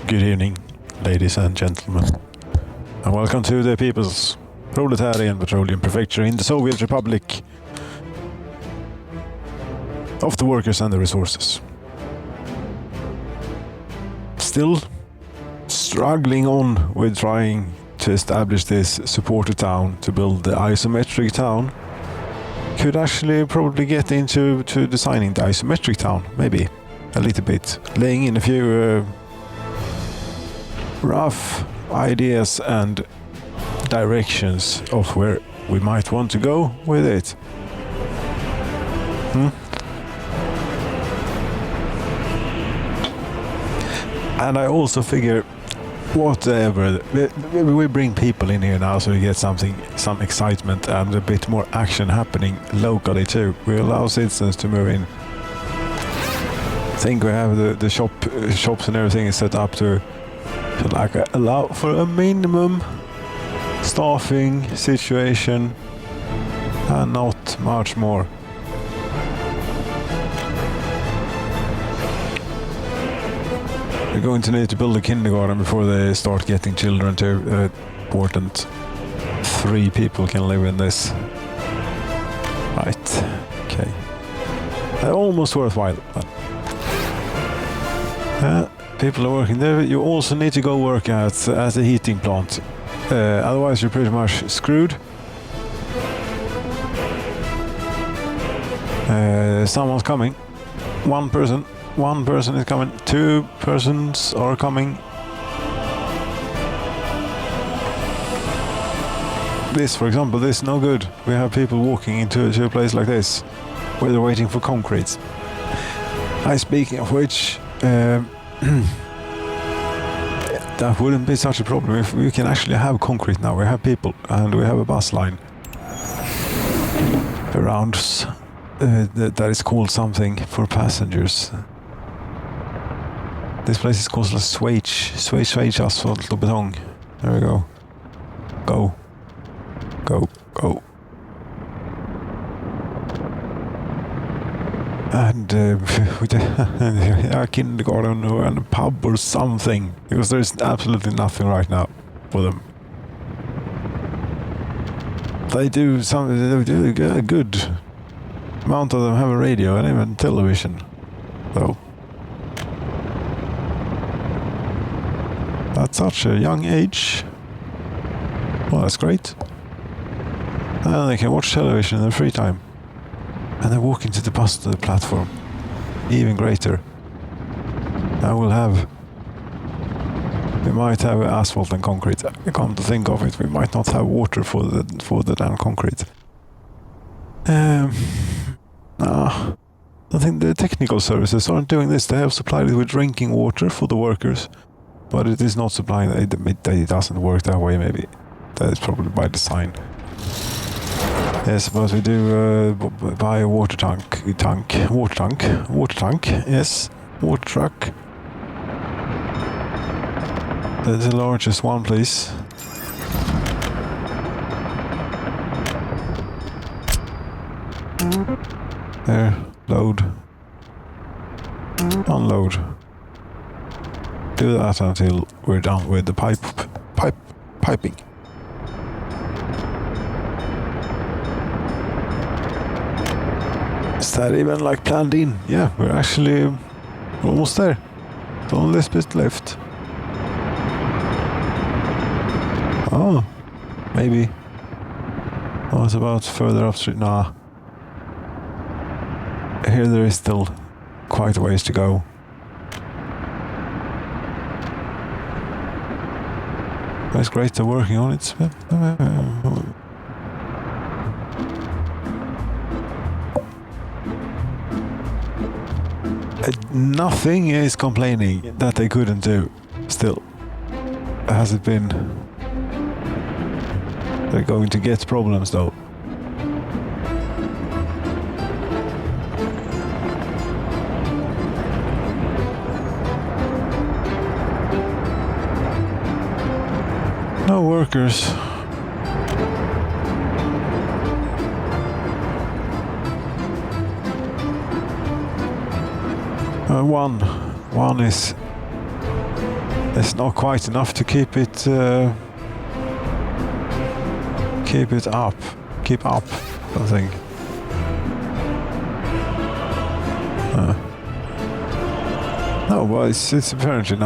Good evening, ladies and gentlemen, and welcome to the People's Proletarian Petroleum Prefecture in the Soviet Republic of the workers and the resources. Still struggling on with trying to establish this supporter town, to build the isometric town. Could actually probably get into designing the isometric town, maybe a little bit, laying in a few rough ideas and directions of where we might want to go with it. And I also figure, whatever, we bring people in here now so we get some excitement and a bit more action happening locally too. We allow citizens to move in. I think we have the shops and everything is set up to allow for a minimum staffing situation and not much more. We're going to need to build a kindergarten before they start getting children too. Important. 3 people can live in this. Right. Okay. Almost worthwhile. People are working there. You also need to go work at a heating plant. Otherwise you're pretty much screwed. Someone's coming. One person is coming. 2 persons are coming. This, for example, this is no good. We have people walking into a place like this where they're waiting for concrete. Speaking of which, that wouldn't be such a problem if we can actually have concrete now. We have people and we have a bus line around that is called something for passengers. This place is called Schweiz asphalt och betong. There we go. Go. And with a kindergarten or a pub or something, because there is absolutely nothing right now for them. They do a good amount of them have a radio and even television, though. At such a young age, well, that's great. And they can watch television in their free time. And then walk into the bus to the platform. Even greater. We might have asphalt and concrete. Come to think of it, we might not have water for the damn concrete. I think the technical services aren't doing this. They have supplied it with drinking water for the workers, but it is not supplying. It doesn't work that way. Maybe that is probably by design. Yes, but we do buy a water tank. Yes, water truck. The largest one, please. There, load. Unload. Do that until we're done with the piping. Is that even like planned in? Yeah, we're actually almost there. It's only this bit left. Oh, maybe. Oh, it's about further upstream. Nah. Here there is still quite a ways to go. It's great they're working on it. Nothing is complaining that they couldn't do. Still, has it been? They're going to get problems though. No workers. One is it's not quite enough to keep it up. Keep up, I think. No, but it's apparently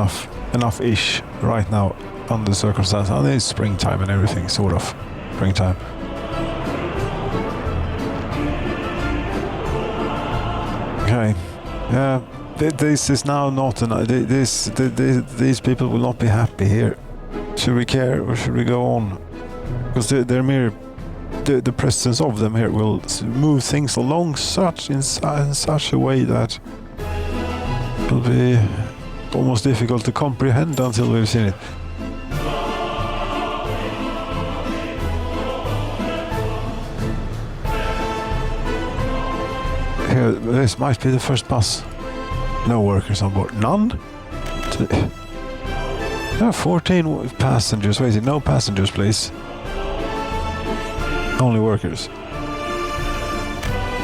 enough-ish right now under the circumstances. And it's springtime and everything, sort of springtime. Okay, yeah. This is now not these people will not be happy here. Should we care or should we go on? Because they're mere. The presence of them here will move things along in such a way that it'll be almost difficult to comprehend until we've seen it. Here, this might be the first bus. No workers on board. None? There are 14 passengers waiting. No passengers, please. Only workers.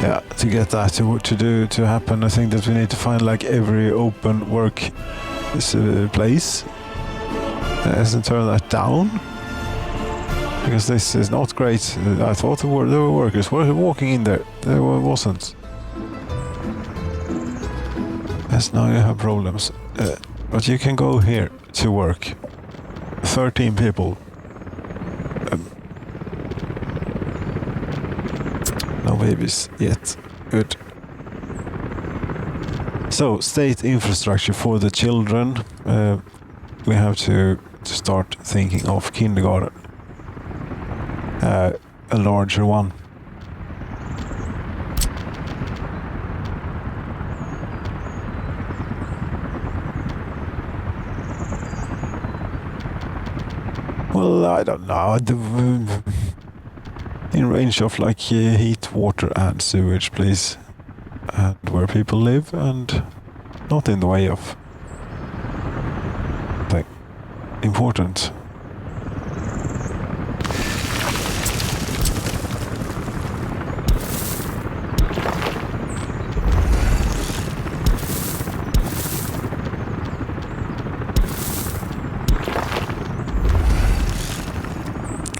Yeah, to get that to happen, I think that we need to find like every open work place and turn that down, because this is not great. I thought there were workers walking in there. There wasn't. Yes, now you have problems. But you can go here to work. 13 people. No babies yet. Good. So, state infrastructure for the children. We have to start thinking of kindergarten. A larger one. Well, I don't know. In range of like heat, water and sewage, please. And where people live and not in the way of like important.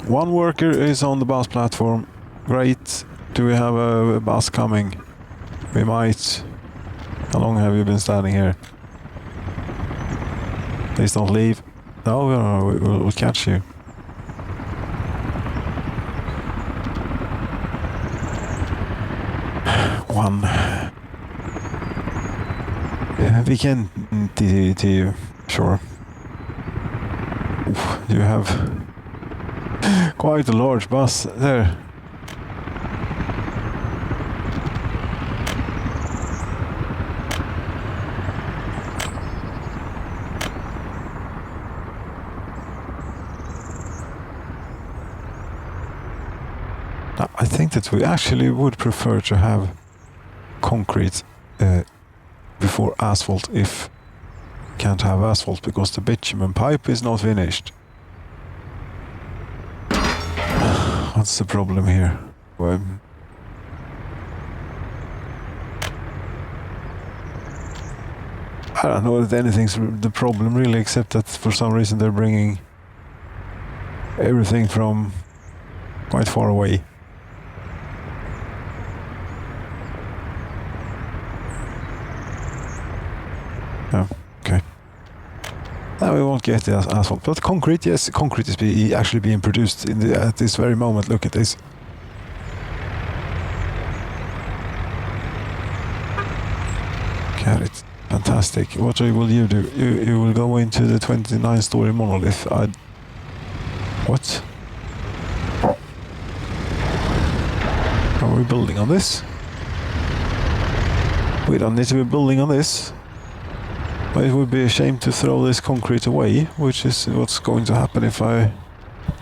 One worker is on the bus platform. Great. Do we have a bus coming? We might. How long have you been standing here? Please don't leave. No, we'll catch you. One. Yeah, we can TT, sure. Oof, you have quite a large bus there. Now, I think that we actually would prefer to have concrete before asphalt if can't have asphalt, because the bitumen pipe is not finished. What's the problem here? Well, I don't know if anything's the problem really, except that for some reason they're bringing everything from quite far away. Oh, okay. Now we won't get the asphalt, but concrete, yes, concrete is actually being produced at this very moment. Look at this. Got it. Fantastic. What will you do? You will go into the 29-story monolith. What? Are we building on this? We don't need to be building on this. But it would be a shame to throw this concrete away, which is what's going to happen if I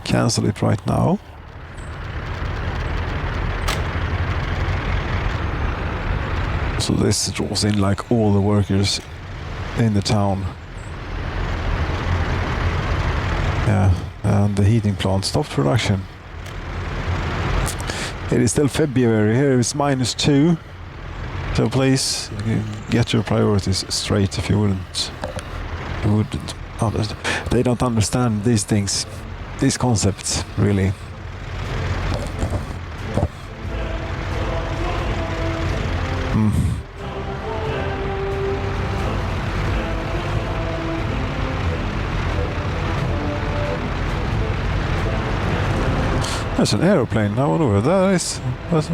cancel it right now. So this draws in like all the workers in the town. Yeah, and the heating plant stopped production. It is still February, here it's -2. So please get your priorities straight if you wouldn't. They don't understand these things, these concepts, really. There's an aeroplane. I wonder where that is. That's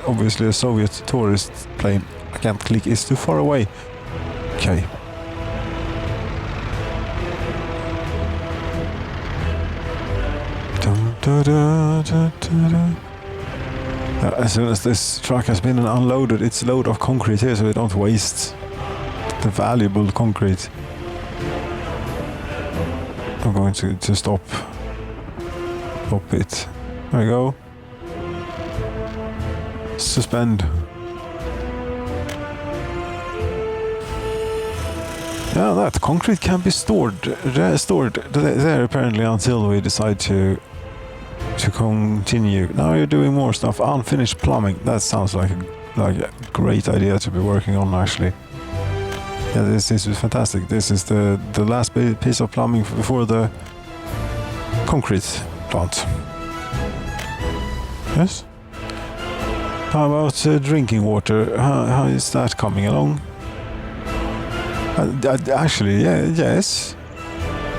obviously a Soviet tourist plane. I can't click. It's too far away. Okay. As soon as this truck has been unloaded, its load of concrete here, so we don't waste the valuable concrete. I'm going to stop it. There we go. Suspend. Yeah, that concrete can be stored there apparently until we decide to continue. Now you're doing more stuff. Unfinished plumbing. That sounds like a great idea to be working on, actually. Yeah, this is fantastic. This is the last piece of plumbing before the concrete plant. Yes. How about drinking water? How is that coming along? Actually, yeah, yes.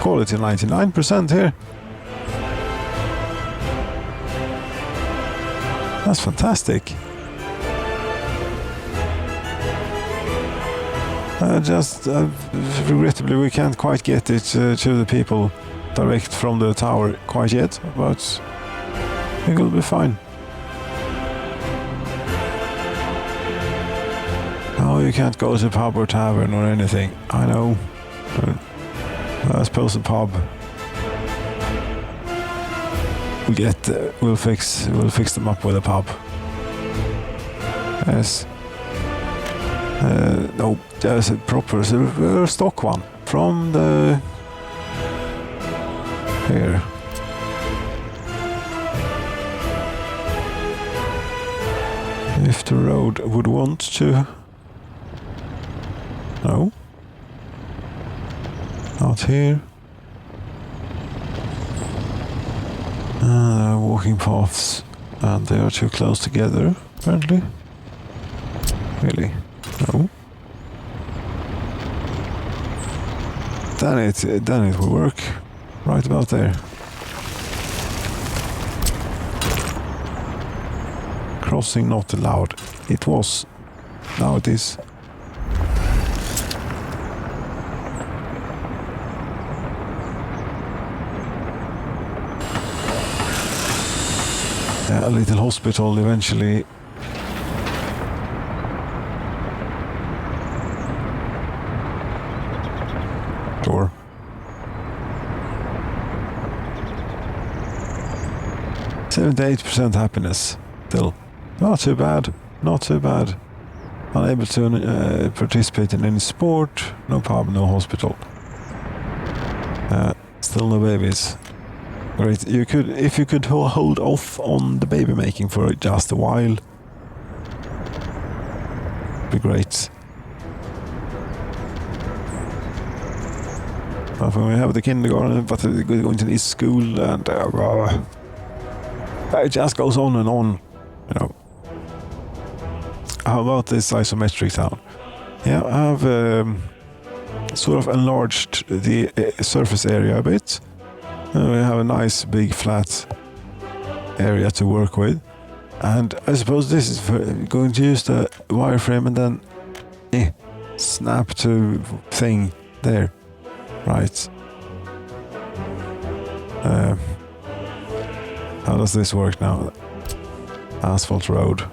Quality 99% here. That's fantastic. Regrettably, we can't quite get it to the people direct from the tower quite yet, but it will be fine. Oh, you can't go to pub or tavern or anything. I know. I suppose the pub. We'll fix them up with a pub. Yes. No, there's a proper stock one from the here. If the road would want to. No. Not here. Walking paths, and they are too close together, apparently. Really? No. Then it will work. Right about there. Crossing not allowed. It was. Now it is. A little hospital eventually. Sure. 78% happiness. Still. Not too bad. Not too bad. Unable to participate in any sport. No pub, no hospital. Still no babies. Great. If you could hold off on the baby making for just a while, be great. But when we have the kindergarten, but we're going to this school, and it just goes on and on, you know. How about this isometric town? Yeah, I have sort of enlarged the surface area a bit. We have a nice big flat area to work with, and I suppose this is going to use the wireframe and then snap to thing there, right? How does this work now? Asphalt road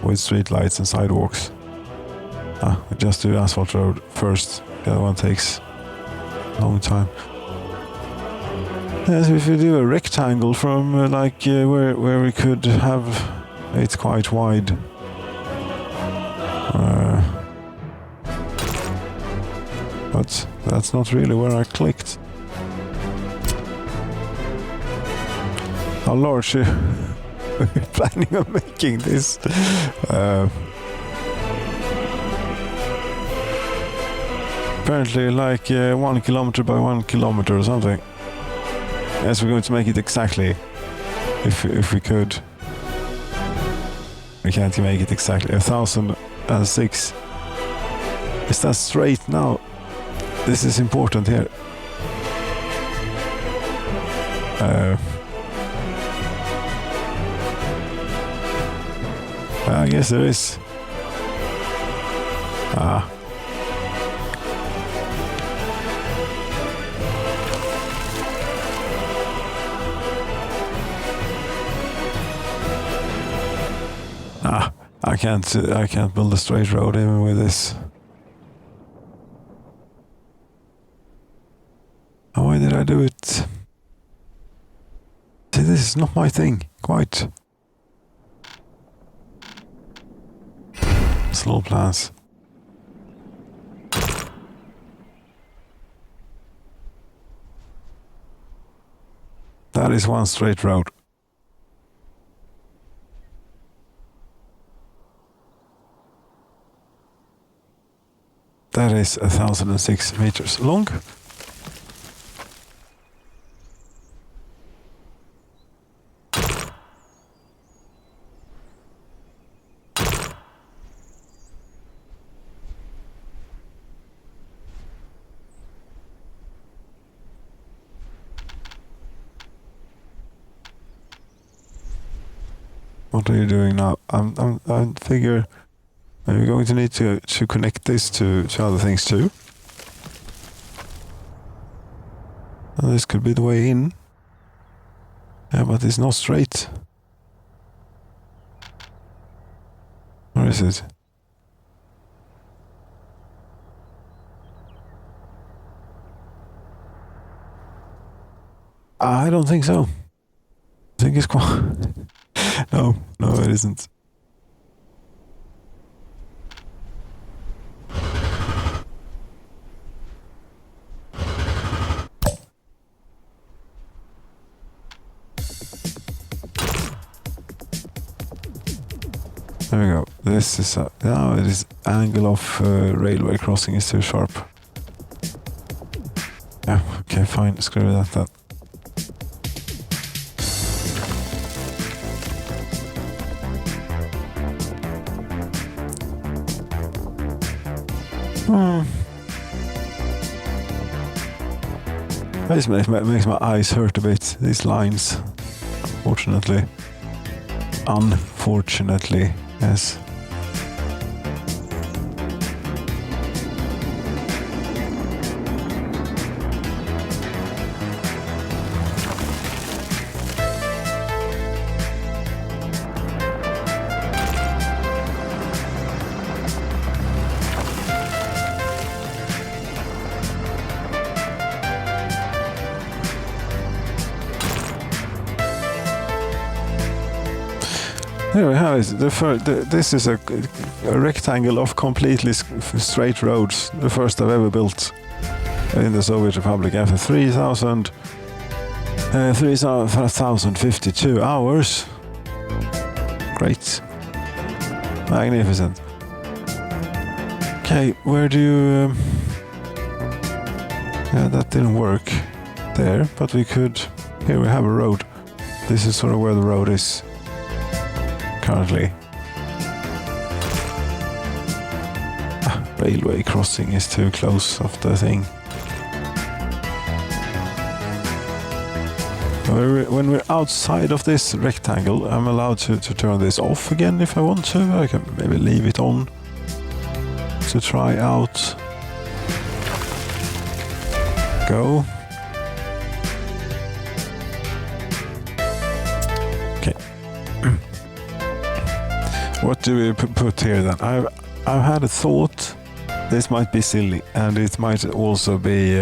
with street lights and sidewalks. We just do asphalt road first. The other one takes a long time. Yes, if you do a rectangle from where we could have it quite wide. But that's not really where I clicked. How large are you planning on making this? Apparently like 1 kilometer by 1 kilometer or something. Yes, we're going to make it exactly. If we could. We can't make it exactly. 1006. Is that straight now? This is important here. I guess there is. I can't build a straight road even with this. Why did I do it? See, this is not my thing, quite. Slow plans. That is one straight road. That is 1006 meters long. What are you doing now? I figure we're going to need to connect this to other things too. And this could be the way in. Yeah, but it's not straight. Where is it? I don't think so. I think it's quite... No, it isn't. There we go. This is now it is angle of railway crossing is too sharp. Yeah, okay, fine. Screw that. This makes my eyes hurt a bit, these lines. Unfortunately, yes. Here we have it. This is a rectangle of completely straight roads, the first I've ever built in the Soviet Republic after 3,052 hours. Great. Magnificent. Okay, where do you... yeah, that didn't work there, but we could... Here we have a road. This is sort of where the road is currently. Railway crossing is too close of the thing. When we're outside of this rectangle, I'm allowed to turn this off again if I want to. I can maybe leave it on to try out. Go. Okay. What do we put here then? I've had a thought. This might be silly, and it might also be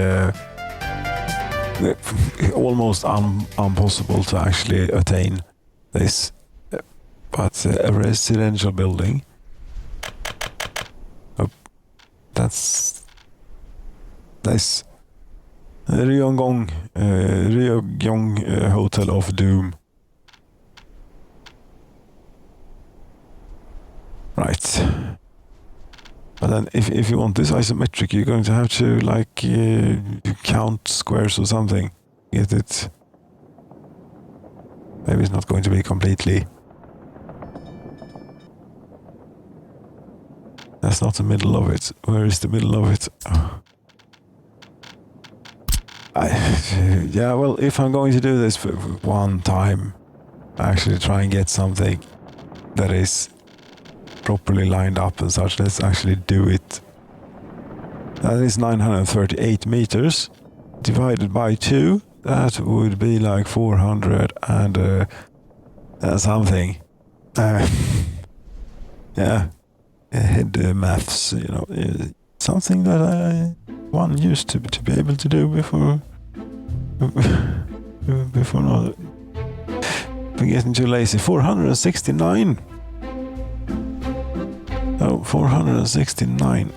almost impossible to actually attain this. But a residential building. That's Ryongong Hotel of Doom. Right. But then if you want this isometric, you're going to have to like count squares or something. Get it. Maybe it's not going to be completely. That's not the middle of it. Where is the middle of it? Oh. Yeah, well, if I'm going to do this for one time, actually try and get something that is properly lined up and such, let's actually do it. That is 938 meters divided by 2. That would be like 400 and something. Yeah, head maths, you know, something that one used to be able to do before. Before not getting too lazy. 469. Oh, 469.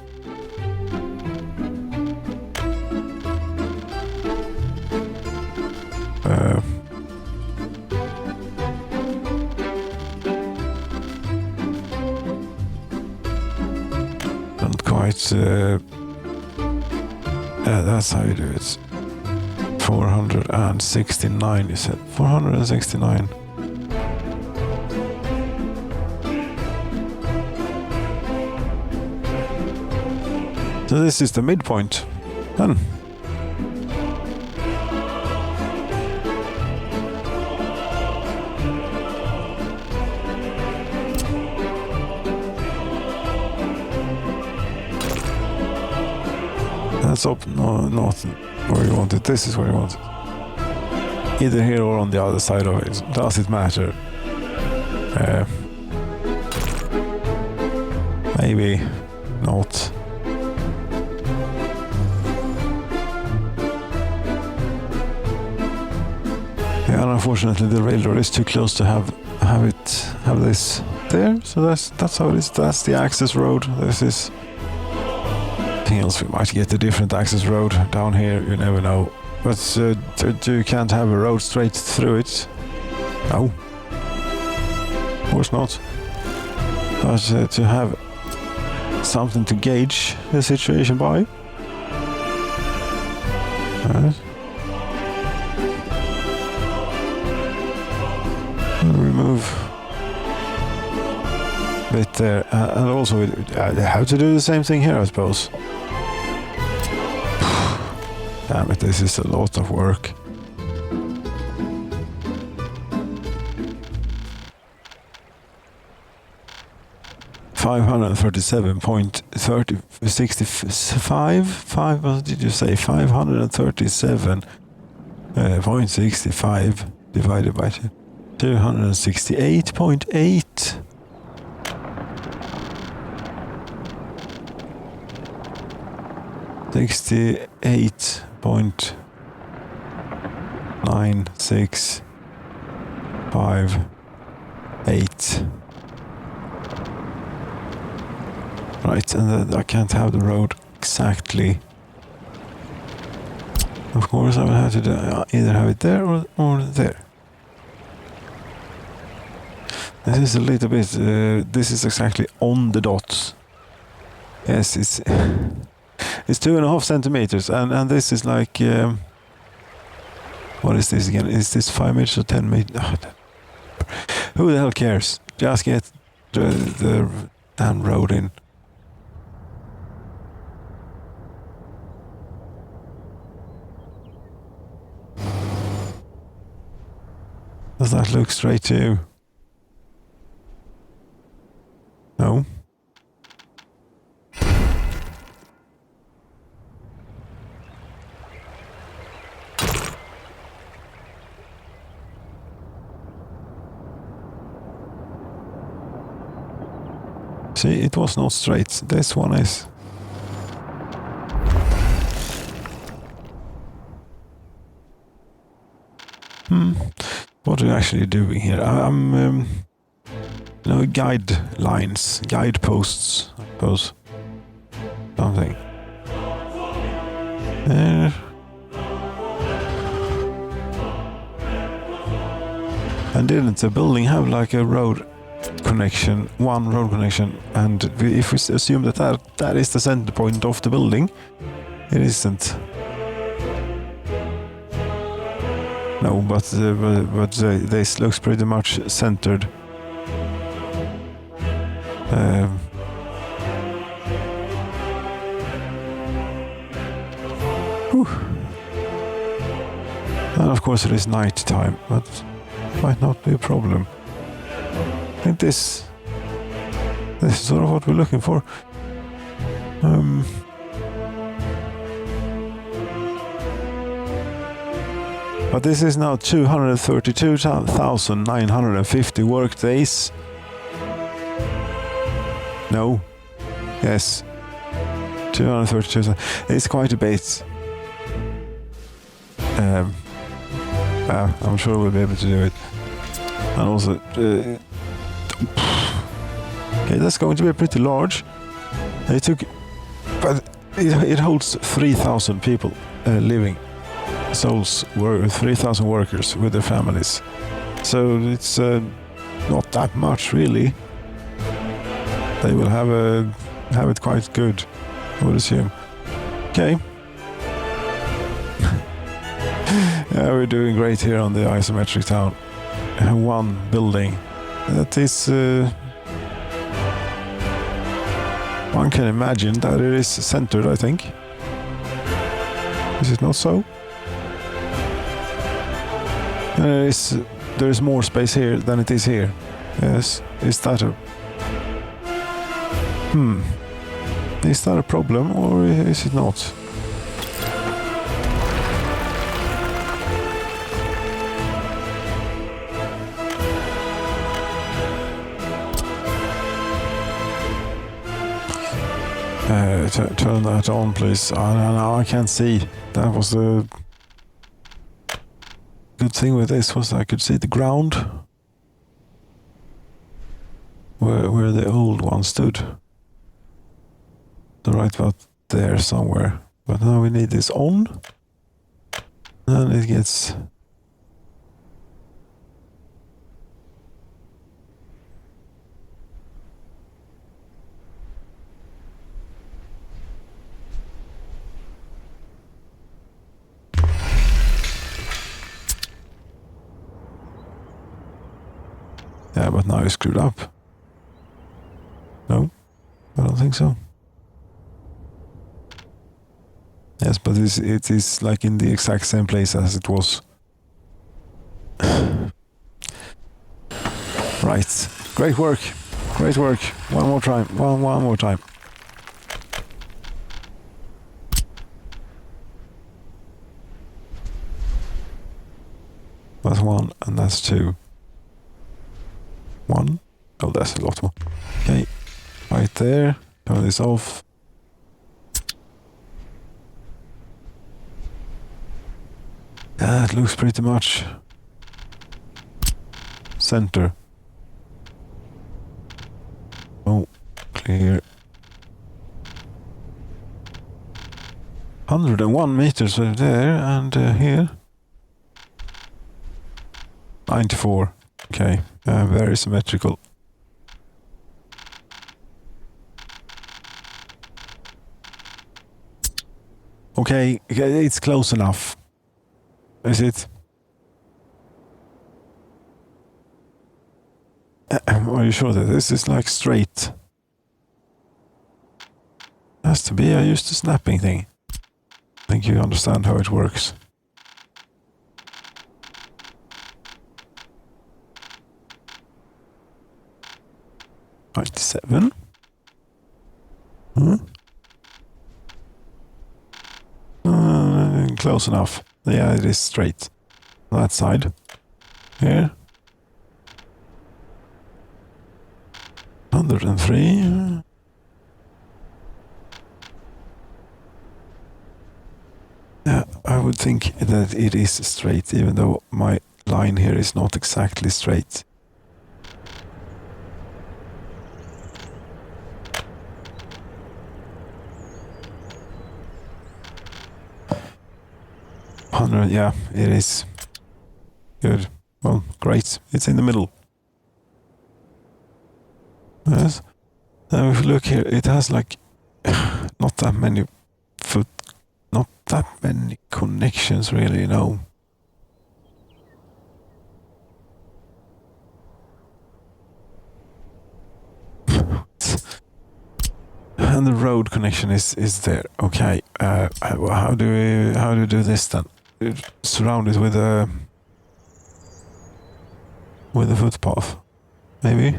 Not quite. Yeah, that's how you do it. 469, you said. 469. So this is the midpoint. Then. That's up. No, not where you want it. This is where you want it. Either here or on the other side of it. Does it matter? Maybe not. Yeah, unfortunately the railroad is too close to have this there. So that's how it is. That's the access road. This is. Else we might get a different access road down here, you never know. But you can't have a road straight through it. No. Of course not. But to have something to gauge the situation by. Right. Remove a bit there. And also how to do the same thing here, I suppose. Damn it, this is a lot of work. $537.65. What did you say? 537.65 divided by 268.8. $68.9658. Right, and then I can't have the road exactly. Of course, I will have to either have it there or there. This is a little bit. This is exactly on the dot. Yes, it's 2.5 centimeters, and this is like. What is this again? Is this 5 meters or 10 meters? Oh, who the hell cares? Just get the damn road in. Does that look straight to you? No. See, it was not straight. This one is. What are we actually doing here? I'm guidelines, guideposts, I suppose. Something. There. And didn't the building have like a road connection, one road connection, and if we assume that is the center point of the building, it isn't. No, but this looks pretty much centered. And of course it is night time, but might not be a problem. I think this is sort of what we're looking for. But this is now 232,950 work days. No. Yes. 232,000. It's quite a bit. I'm sure we'll be able to do it. And also, okay, that's going to be pretty large. But it holds 3,000 people living. Souls were 3,000 workers with their families. So it's not that much really. They will have it quite good, I would assume. Okay. Yeah, we're doing great here on the isometric town. One building. That is... one can imagine that it is centered, I think. Is it not so? There is more space here than it is here. Yes. Is that a... Is that a problem, or is it not? Turn that on, please. Now I can't see. That was the good thing with this, was I could see the ground where the old one stood. So right about there somewhere. But now we need this on, and it gets... Yeah, but now it's screwed up. No, I don't think so. Yes, but it is like in the exact same place as it was. Right. Great work. Great work. One more time. One more time. That's one, and that's two. One. Oh, that's a lot more. Okay. Right there. Turn this off. That looks pretty much center. Oh, clear. 101 meters over there, and here 94. Okay, very symmetrical. Okay, it's close enough. Is it? Are you sure that this is like straight? Has to be. I used the snapping thing. I think you understand how it works. '97. Close enough. Yeah, it is straight. That side. Here. 103. Yeah, I would think that it is straight, even though my line here is not exactly straight. Yeah, it is. Good. Well, great. It's in the middle. Yes. Now if you look here, it has like not that many not that many connections really, you know. And the road connection is there. Okay. How do we do this then? Surround it with a footpath, maybe.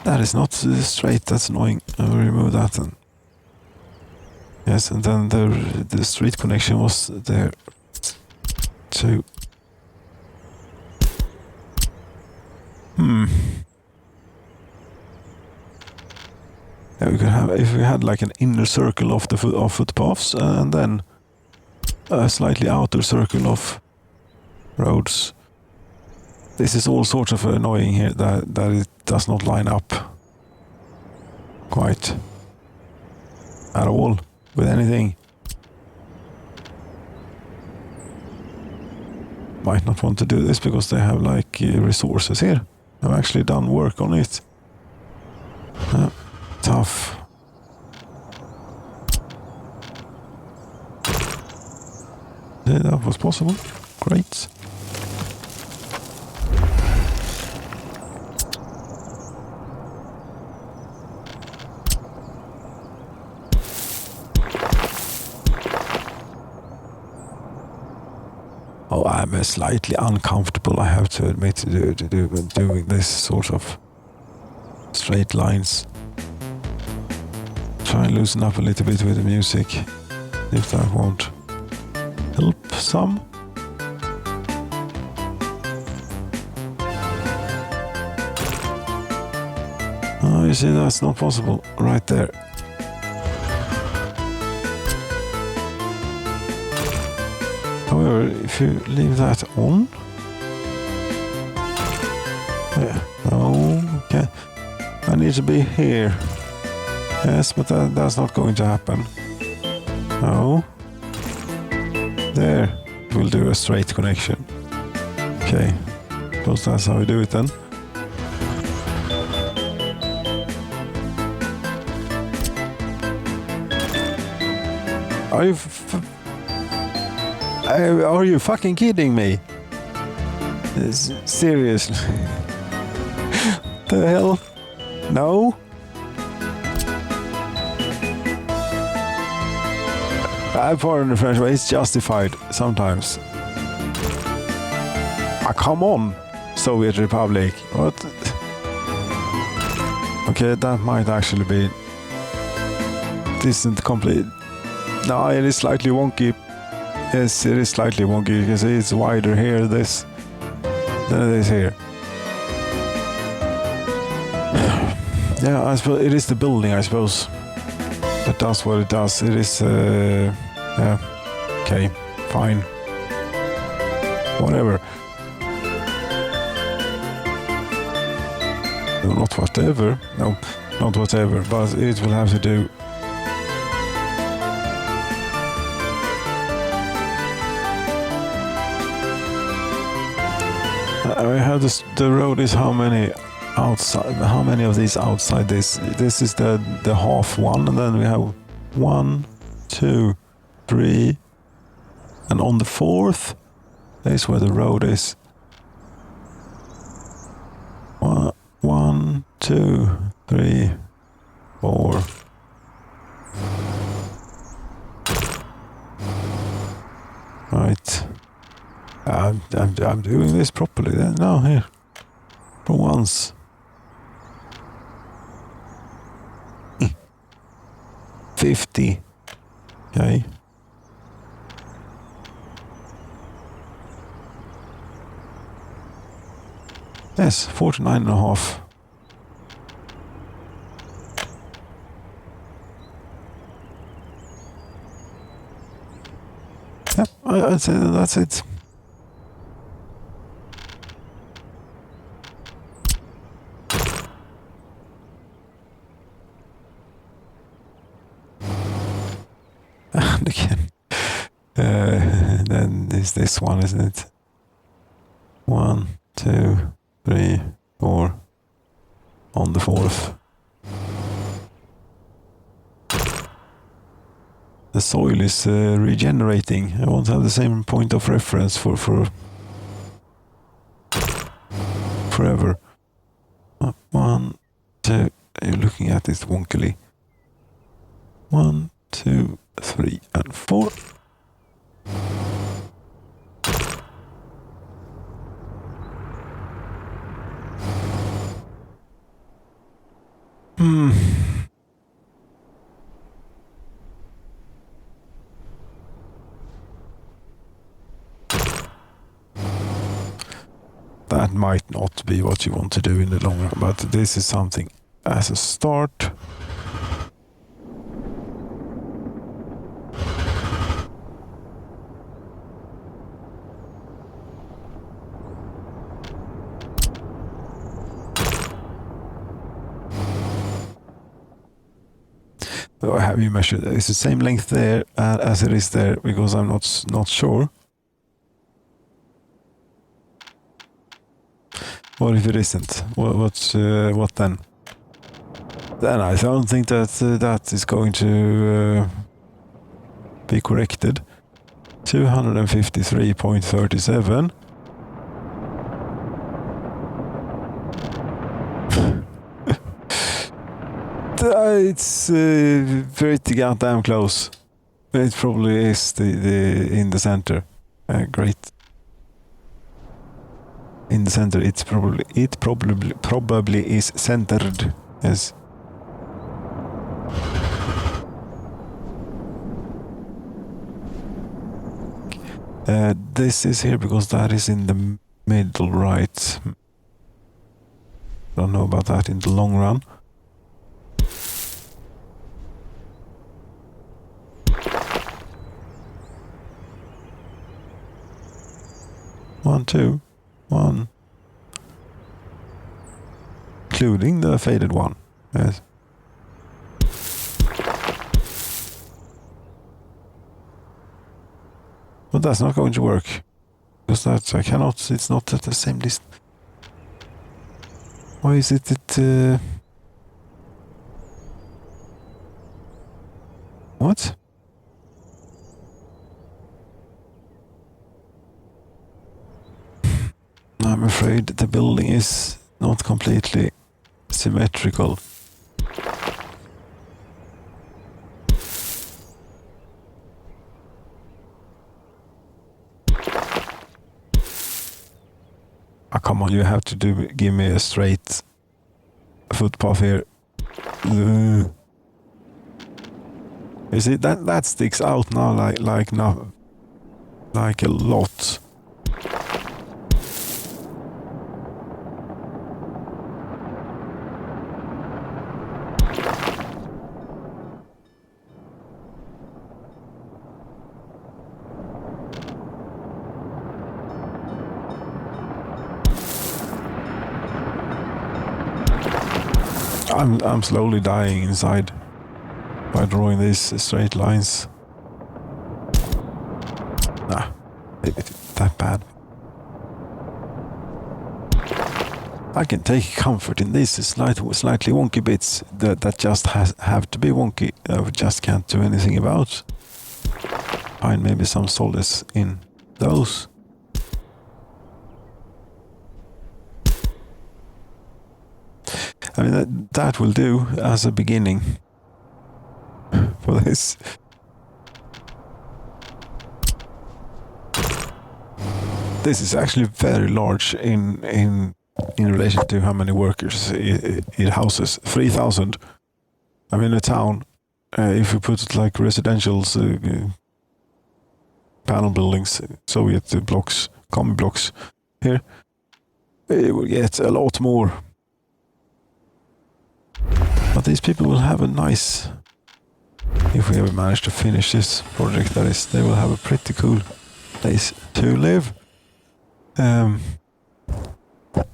That is not straight. That's annoying. I will remove that then. Yes, and then the street connection was there too. Yeah, we could have, if we had like an inner circle of the footpaths and then a slightly outer circle of roads. This is all sorts of annoying here that it does not line up quite at all with anything. Might not want to do this because they have like resources here. I've actually done work on it. Tough. Yeah, that was possible. Great. Oh, I'm slightly uncomfortable, I have to admit, doing this sort of straight lines. Try and loosen up a little bit with the music, if that won't help some. Oh, you see, that's not possible right there. However, if you leave that on... Yeah, no, okay. I need to be here. Yes, but that's not going to happen. No. There. We'll do a straight connection. Okay. Suppose that's how we do it then. Are you fucking kidding me? Seriously? The hell? No? Pardon the French, but it's justified sometimes. Ah, come on, Soviet Republic. What? Okay, that might actually be decent complete. No, it is slightly wonky. Yes, it is slightly wonky. You can see it's wider here, this, than it is here. Yeah, I suppose it is the building, I suppose, that does what it does. It is, yeah, okay, fine. Whatever. No, not whatever. No, not whatever, but it will have to do. I have this, the road is how many outside, how many of these outside this? This is the half one, and then we have 1, 2, 3, and on the fourth, that's where the road is. 1, 2, 3, 4. Right. I'm doing this properly then. No, here. For once. 50. Okay. Yes, 49.5. Yep, I'd say that's it. again. Then is this one, isn't it? 1, 2, 3, 4. On the 4th. The soil is regenerating. I won't have the same point of reference for forever. 1, 2. You're looking at it wonkily. 1, 2, 3, and 4. That might not be what you want to do in the long run, but this is something as a start. Have you measured? It's the same length there as it is there, because I'm not sure. What if it isn't? What then? Then I don't think that that is going to be corrected. 253.37. It's pretty goddamn close. It probably is the in the center. Great. In the center, it probably is centered. Yes. This is here because that is in the middle, right? Don't know about that in the long run. One, two, one. Including the faded one. Yes. But that's not going to work. Because that I cannot, it's not at the same distance. Why is it what? I'm afraid the building is not completely symmetrical. Oh, come on, you have to give me a straight footpath here. You see, that sticks out now like a lot. I'm slowly dying inside by drawing these straight lines. Nah, it's that bad. I can take comfort in these slightly wonky bits that just have to be wonky. I just can't do anything about. Find maybe some solace in those. I mean, that will do as a beginning for this. This is actually very large in relation to how many workers it houses. 3,000. I'm in a town. If you put it like residentials, panel buildings, Soviet blocks, common blocks here, it will get a lot more. But these people will have a nice, if we ever manage to finish this project, that is, they will have a pretty cool place to live.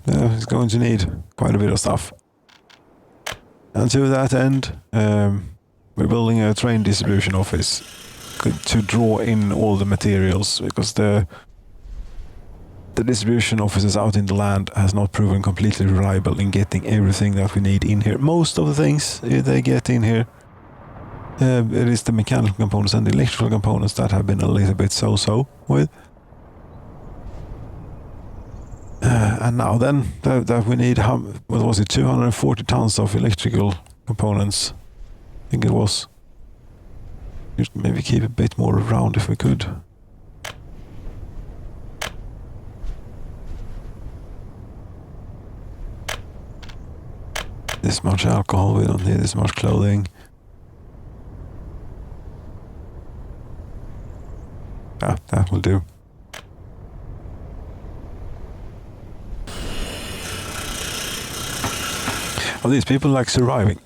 It's going to need quite a bit of stuff. And to that end, we're building a train distribution office to draw in all the materials, because the distribution offices out in the land has not proven completely reliable in getting everything that we need in here. Most of the things they get in here, it is the mechanical components and the electrical components that have been a little bit so-so with. And now then, that we need, what was it, 240 tons of electrical components, I think it was. Just maybe keep a bit more around if we could. This much alcohol, we don't need this much clothing. Yeah, that will do. Oh, these people like surviving.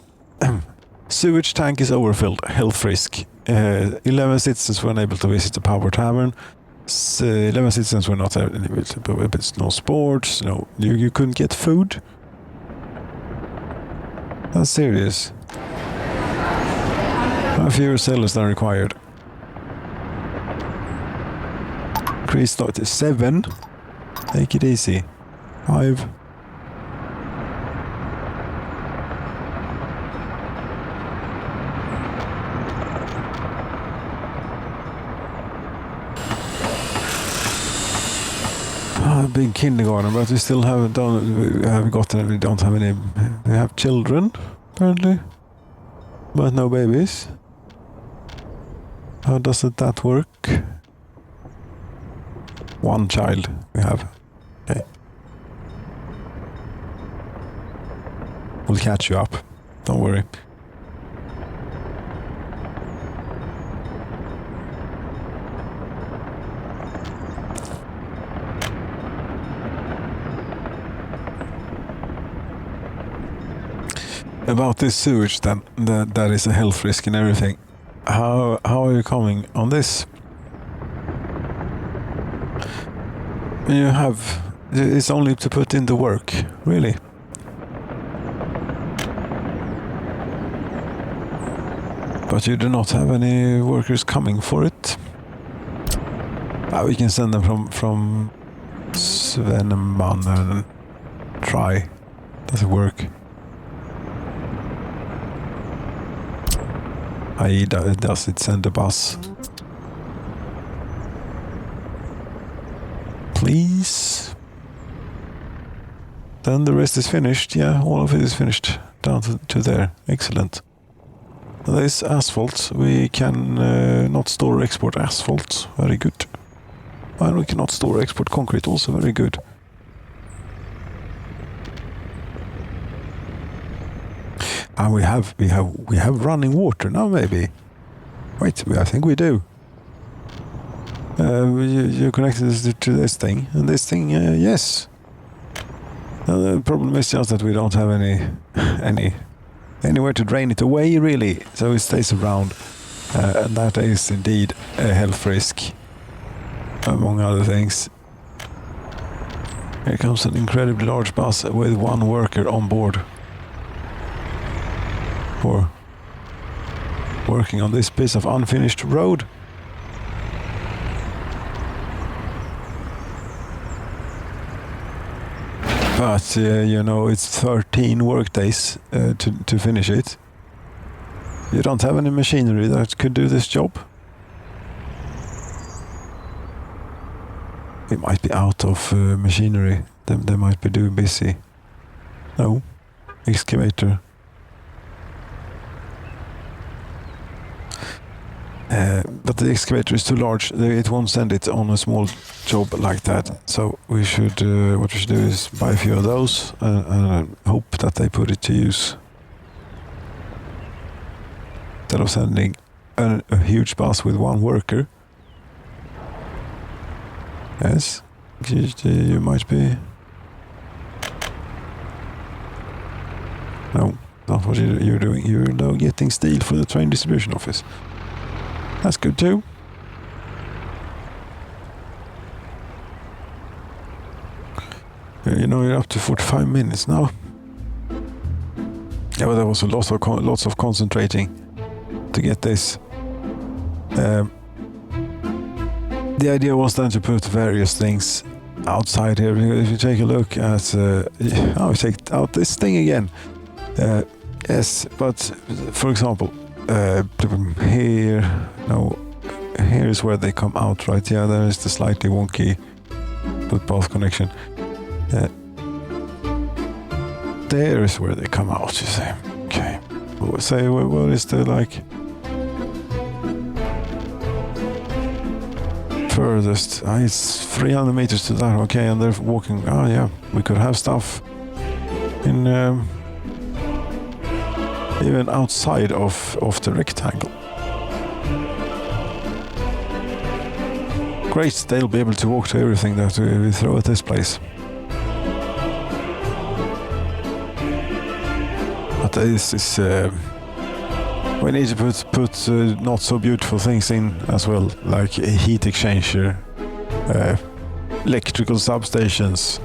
Sewage tank is overfilled. Health risk. 11 citizens were unable to visit the power tavern. 11 citizens were not able to. It's no sports. No, you couldn't get food. That's serious. Fewer sellers than required. Increase to 7. Take it easy. 5. Big kindergarten, but we still haven't we don't have any. We have children apparently, but no babies. How does that work? One child we have. Okay. We'll catch you up. Don't worry. About this sewage then, that is a health risk and everything. How are you coming on this? You have, it's only to put in the work, really. But you do not have any workers coming for it. We can send them from Sveneman and try. Does it work? Does it send a bus? Please? Then the rest is finished. Yeah, all of it is finished. Down to there. Excellent. This asphalt. We can not store or export asphalt. Very good. And we cannot store or export concrete. Also very good. And we have running water now, maybe. Wait, I think we do. You connected this to this thing, and this thing, yes. The problem is just that we don't have anywhere to drain it away, really. So it stays around, and that is indeed a health risk, among other things. Here comes an incredibly large bus with one worker on board. For working on this piece of unfinished road. But you know, it's 13 work days to finish it. You don't have any machinery that could do this job. We might be out of machinery. They might be doing busy. No, excavator. But the excavator is too large. It won't send it on a small job like that. So we should, what we should do is buy a few of those and hope that they put it to use. Instead of sending a huge bus with one worker. Yes, you might be. No, not what you're doing. You're now getting steel for the train distribution office. That's good too. You know, you're up to 45 minutes now. Yeah, but there was a lots of concentrating to get this. The idea was then to put various things outside here. If you take a look at, take out this thing again. Yes, but for example, here, no, here is where they come out, right? Yeah, there is the slightly wonky footpath connection. There is where they come out, you say. Okay. Say, what is the, like, furthest? It's 300 meters to that. Okay, and they're walking. Oh, yeah, we could have stuff in even outside of the rectangle. Great, they'll be able to walk to everything that we throw at this place. But this is... we need to put not so beautiful things in as well, like a heat exchanger, electrical substations,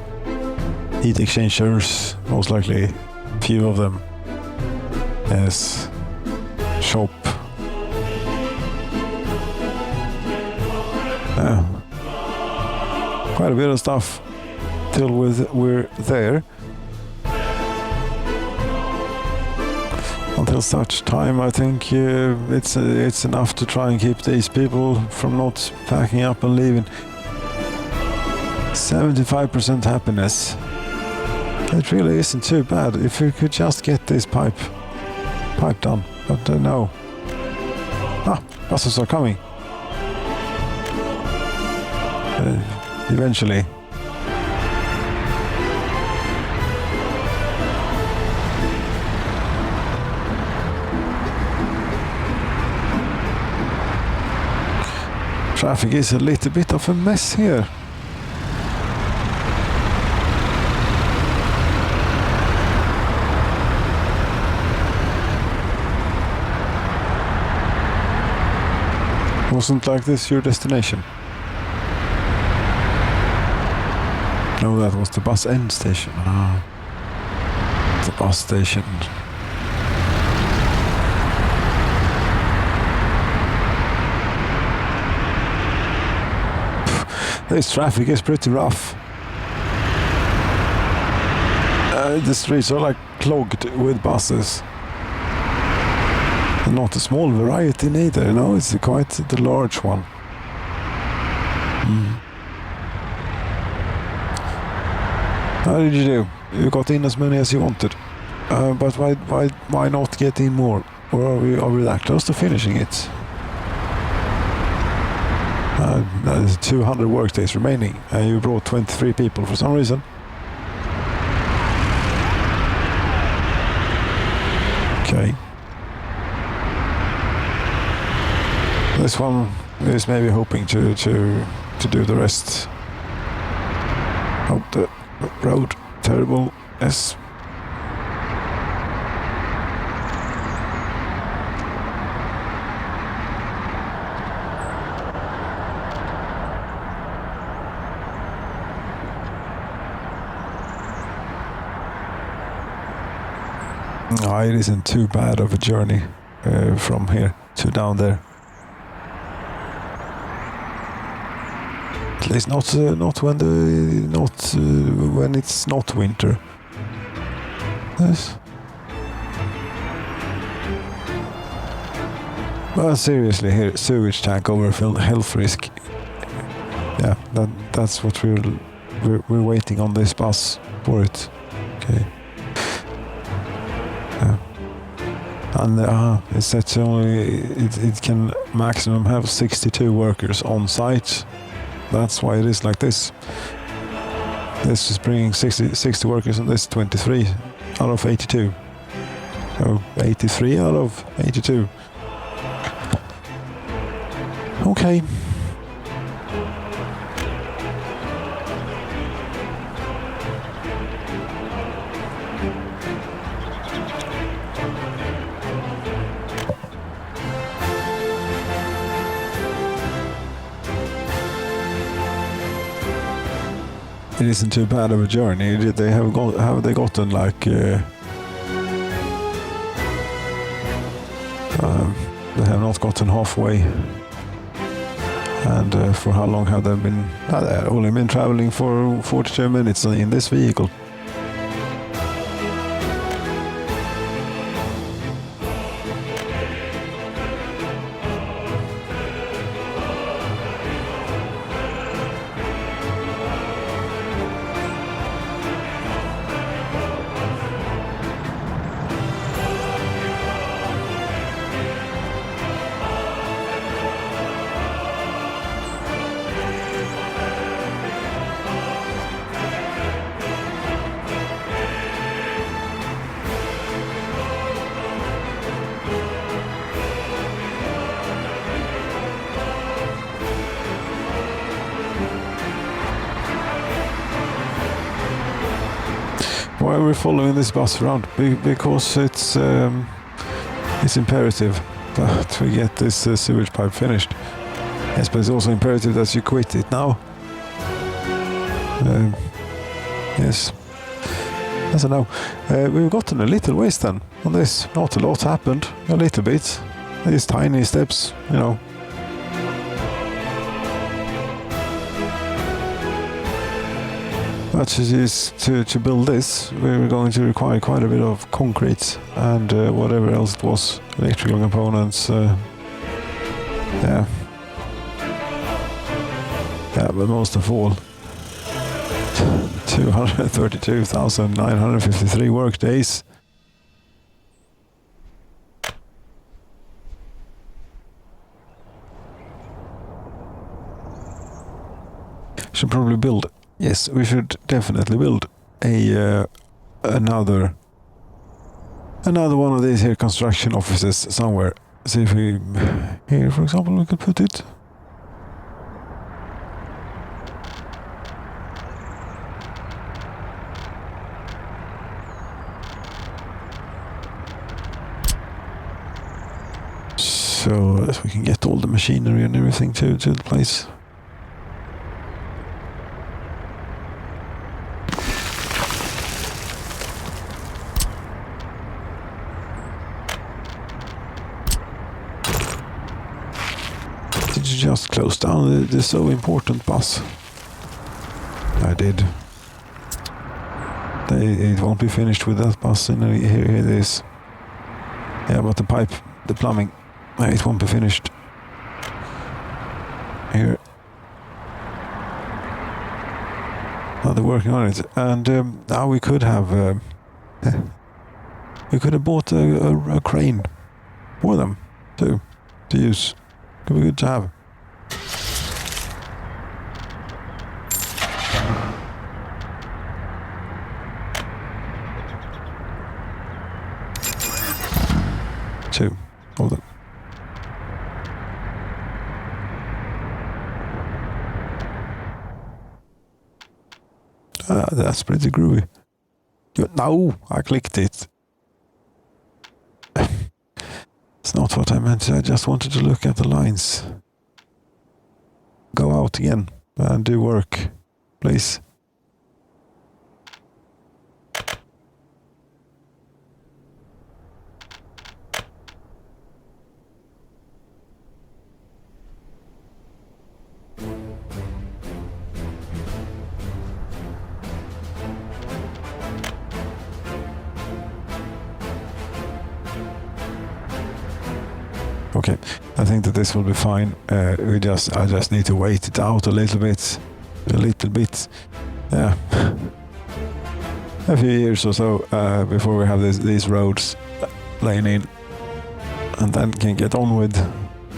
heat exchangers, most likely, few of them. Yes, shop. Quite a bit of stuff till we're there. Until such time, I think it's enough to try and keep these people from not packing up and leaving. 75% happiness. It really isn't too bad if we could just get this pipe done. But no. Buses are coming. Eventually. Traffic is a little bit of a mess here. Wasn't like this your destination? No, that was the bus end station. The bus station. This traffic is pretty rough. The streets are like clogged with buses. And not a small variety neither, no, it's quite the large one. How did you do? You got in as many as you wanted. But why not get in more? Or are we that close to finishing it? There's 200 workdays remaining, and you brought 23 people for some reason. Okay. This one is maybe hoping to do the rest. Oh, the road, terrible. Yes. No, it isn't too bad of a journey from here to down there. At least not when it's not winter. Yes. Well, seriously, here, sewage tank overfilled, health risk. Yeah, that's what we're waiting on this bus for it. Okay. And it says only it can maximum have 62 workers on site. That's why it is like this. This is bringing 60 workers, and this 23 out of 82. So 83 out of 82. Okay. It isn't too bad of a journey. They have gotten like they have not gotten halfway And for how long have they been? They've only been traveling for 42 minutes in this vehicle. Why are we following this bus around? Because it's imperative that we get this sewage pipe finished. Yes, but it's also imperative that you quit it now. Yes. I don't know. We've gotten a little ways then on this. Not a lot happened. A little bit. These tiny steps, you know. But to build this, we're going to require quite a bit of concrete and whatever else it was, electrical components. Yeah, but most of all, 232,953 work days. Should probably build. Yes, we should definitely build another one of these here construction offices somewhere. See if we here, for example, we could put it. So that we can get all the machinery and everything to the place. Just close down the so important bus. I did. It won't be finished with that bus. Here it is. Yeah, but the pipe, the plumbing, it won't be finished. Here. Now they're working on it, and now we could have bought a crane for them too to use. Could be good to have. Two of them. That's pretty groovy. No, I clicked it. It's not what I meant. I just wanted to look at the lines. Go out again and do work, please. Okay, I think that this will be fine. I just need to wait it out a little bit. Yeah. A few years or so before we have these roads laying in, and then can get on with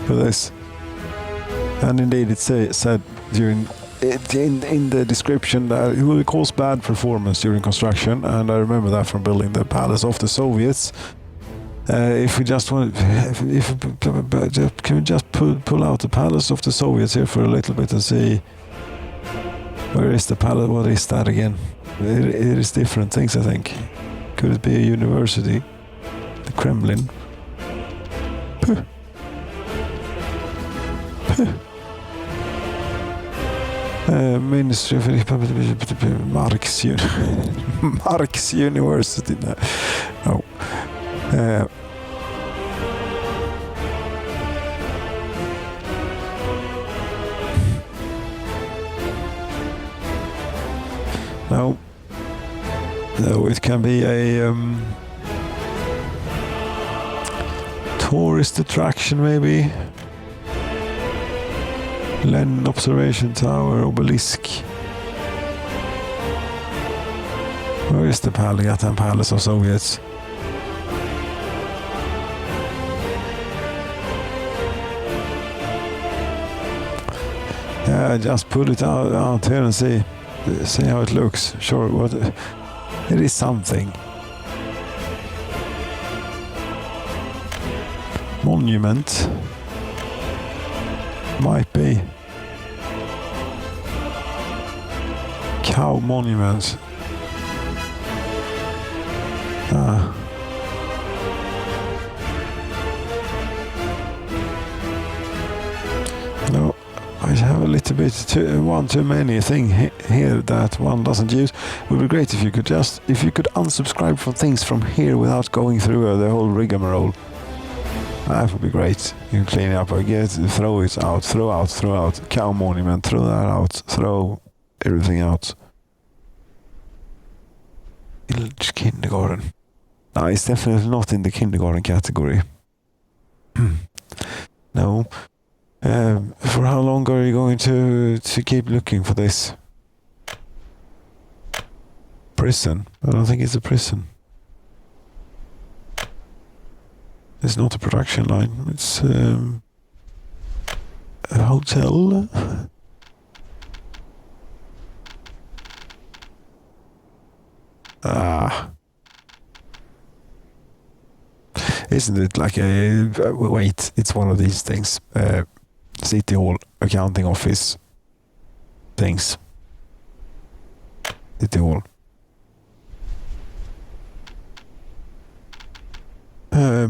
this. And indeed, it said during in the description that it will cause bad performance during construction, and I remember that from building the palace of the Soviets. If we just want, can we just pull out the palace of the Soviets here for a little bit and see where is the palace? What is that again? It is different things, I think. Could it be a university? The Kremlin? Ministry of Marx University. No. No. No, it can be a tourist attraction maybe. Lenin Observation Tower, Obelisk. Where is the Palagatan Palace of Soviets? Yeah, just put it out here and see how it looks. Sure, what it is something. Monument might be. Cow monument. No, I have a little bit too many thing here that one doesn't use. It would be great if you could unsubscribe from things from here without going through the whole rigmarole. That would be great. You can clean it up, throw it out, throw out. Cow monument, throw that out, throw everything out. Village kindergarten. No, it's definitely not in the kindergarten category. No. For how long are you going to keep looking for this? Prison? I don't think it's a prison. It's not a production line. It's a hotel. Isn't it like wait, it's one of these things. City Hall, accounting office things. City Hall.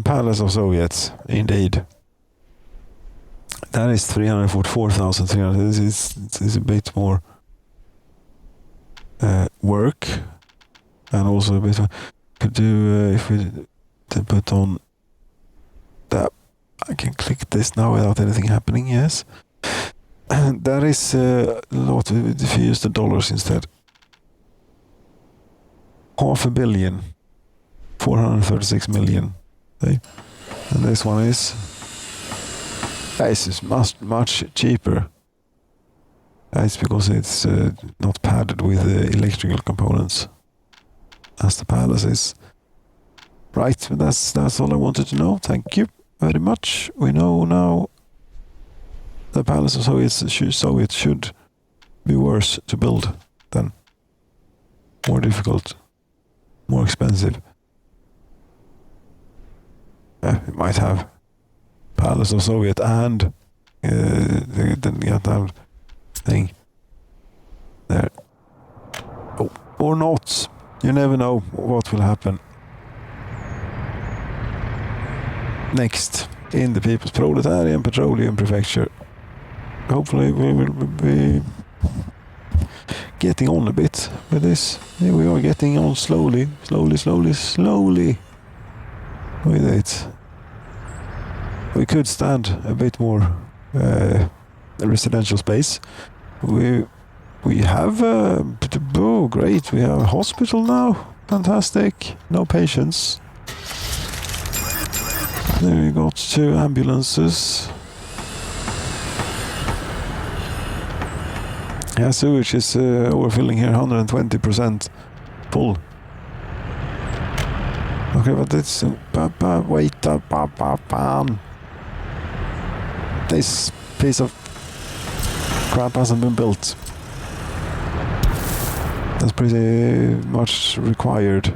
Palace of Soviets, indeed. That is 344,300. This is a bit more work, and also a bit could do if we put on that. I can click this now without anything happening. Yes, and that is a lot. If you use the dollars instead, $500 million, 436 million. Okay. And this one is much cheaper. It's because it's not padded with electrical components as the Palace is. Right, that's all I wanted to know. Thank you very much. We know now the Palace of Soviets should be worse to build than more difficult, more expensive. It might have Palace of Soviet and the thing there. Oh, or not. You never know what will happen. Next, in the People's Proletarian Petroleum Prefecture. Hopefully we will be getting on a bit with this. Here we are getting on slowly with it. We could stand a bit more residential space. We have great. We have a hospital now. Fantastic. No patients. There we got 2 ambulances. Yeah, sewage is overfilling here, 120% full. Okay, but it's wait up. This piece of crap hasn't been built. That's pretty much required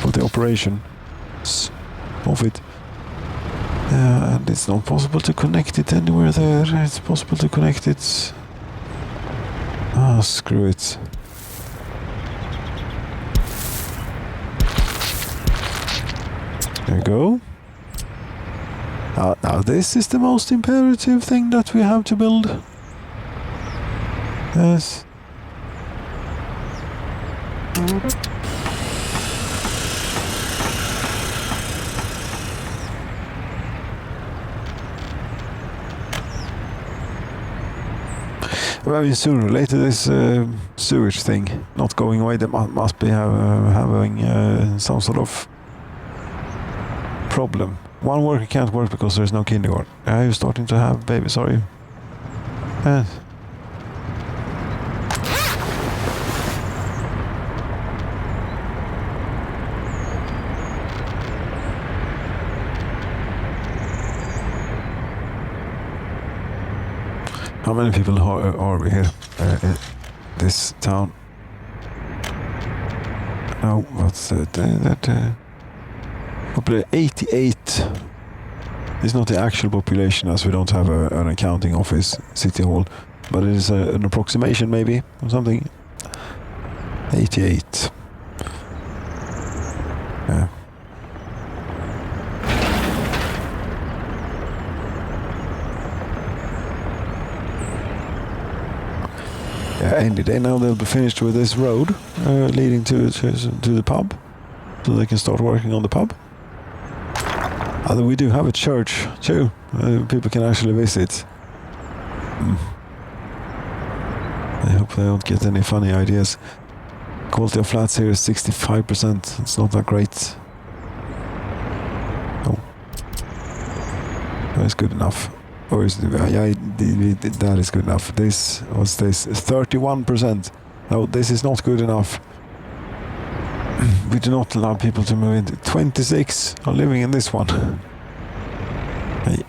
for the operation of it. And it's not possible to connect it anywhere there. It's possible to connect it. Ah, screw it. There we go. Now this is the most imperative thing that we have to build. Yes. I mean, sooner or later this sewage thing not going away, they must be having some sort of problem. One worker can't work because there's no kindergarten. Are you starting to have babies, are you? Yes. How many people are we here in this town? No, what's that? 88 is not the actual population, as we don't have an accounting office, city hall, but it is an approximation maybe, or something. 88. Yeah. Any day now they'll be finished with this road leading to the pub, so they can start working on the pub. Although we do have a church too, people can actually visit. I hope they don't get any funny ideas. Quality of flats here is 65%. It's not that great. No, that's good enough. Or is that is good enough. This was 31%. No, this is not good enough. We do not allow people to move in. 26 are living in this one. Hey.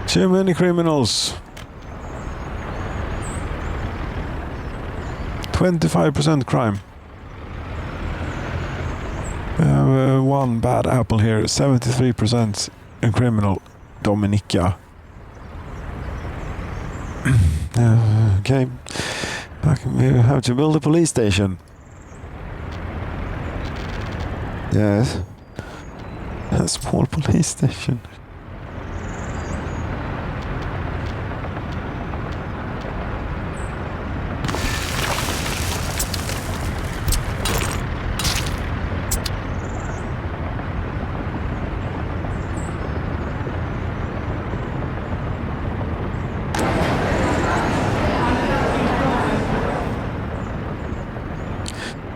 Too many criminals. 25% crime. One bad apple here. 73% in criminal. Dominica. Okay. We have to build a police station. Yes. A small police station.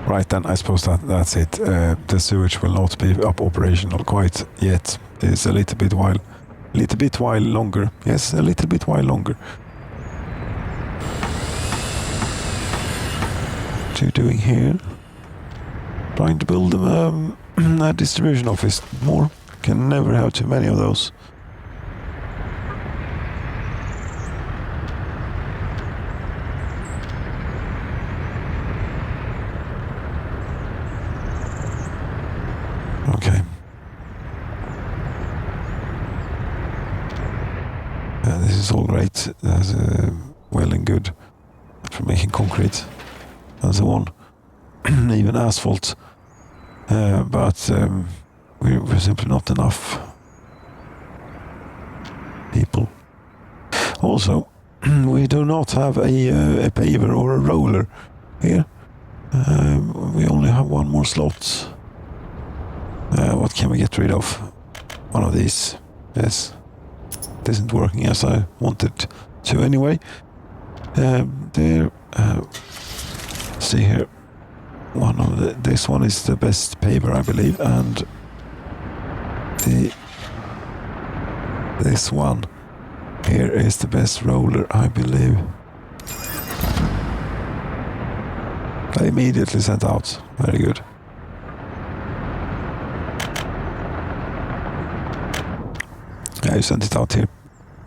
Right then, I suppose that's it. The sewage will not be up operational quite yet. It's a little bit while longer. Yes, a little bit while longer. What are you doing here? Trying to build a distribution office. More. Can never have too many of those. Okay. This is all great. That's well and good for making concrete and so on, even asphalt. But we're simply not enough people. Also, we do not have a paver or a roller here. We only have one more slot. What can we get rid of? One of these. Yes. It isn't working as I wanted to anyway. There. See here. This one is the best paver, I believe, and this one here is the best roller, I believe. I immediately sent out. Very good. Yeah, you sent it out here.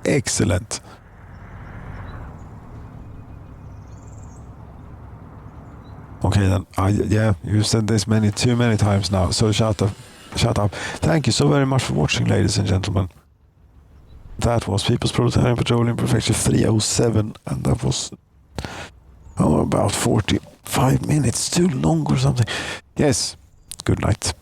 Excellent. Okay then. Yeah, you said this too many times now. So shut up. Thank you so very much for watching, ladies and gentlemen. That was People's Proletarian Petroleum Prefecture 307, and that was about 45 minutes too long or something. Yes. Good night.